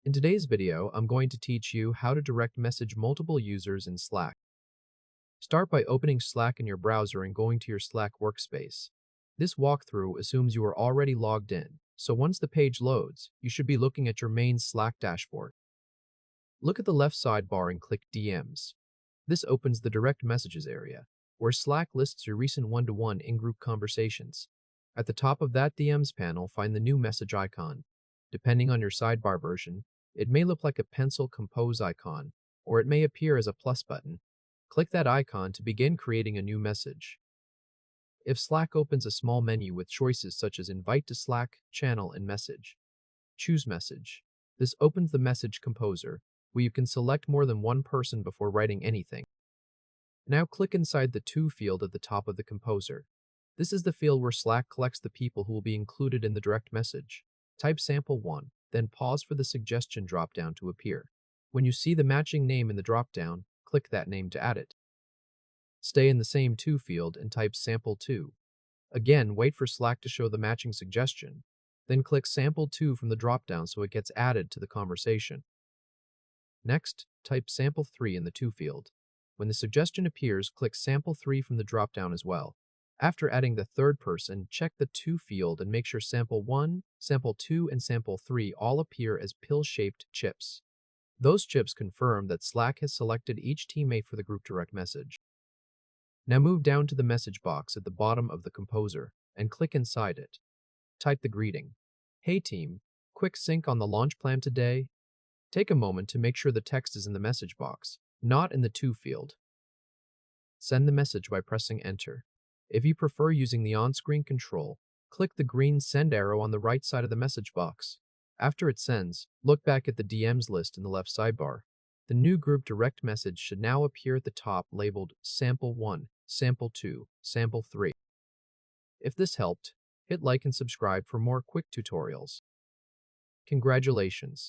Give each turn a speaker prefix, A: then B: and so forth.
A: In today's video, I'm going to teach you how to direct message multiple users in Slack. Start by opening Slack in your browser and going to your Slack workspace. This walkthrough assumes you are already logged in, so once the page loads, you should be looking at your main Slack dashboard. Look at the left sidebar and click DMs. This opens the direct messages area, where Slack lists your recent one-to-one in-group conversations. At the top of that DMs panel, find the new message icon. Depending on your sidebar version, it may look like a pencil compose icon, or it may appear as a plus button. Click that icon to begin creating a new message. If Slack opens a small menu with choices such as Invite to Slack, Channel, and Message, choose Message. This opens the message composer, where you can select more than one person before writing anything. Now click inside the To field at the top of the composer. This is the field where Slack collects the people who will be included in the direct message. Type sample 1, then pause for the suggestion dropdown to appear. When you see the matching name in the dropdown, click that name to add it. Stay in the same To field and type sample 2. Again, wait for Slack to show the matching suggestion. Then click sample 2 from the dropdown so it gets added to the conversation. Next, type sample 3 in the To field. When the suggestion appears, click sample 3 from the dropdown as well. After adding the third person, check the To field and make sure sample 1, sample 2, and sample 3 all appear as pill-shaped chips. Those chips confirm that Slack has selected each teammate for the group direct message. Now move down to the message box at the bottom of the composer and click inside it. Type the greeting. Hey team, quick sync on the launch plan today. Take a moment to make sure the text is in the message box, not in the To field. Send the message by pressing enter. If you prefer using the on-screen control, click the green send arrow on the right side of the message box. After it sends, look back at the DMs list in the left sidebar. The new group direct message should now appear at the top labeled Sample 1, Sample 2, Sample 3. If this helped, hit like and subscribe for more quick tutorials. Congratulations!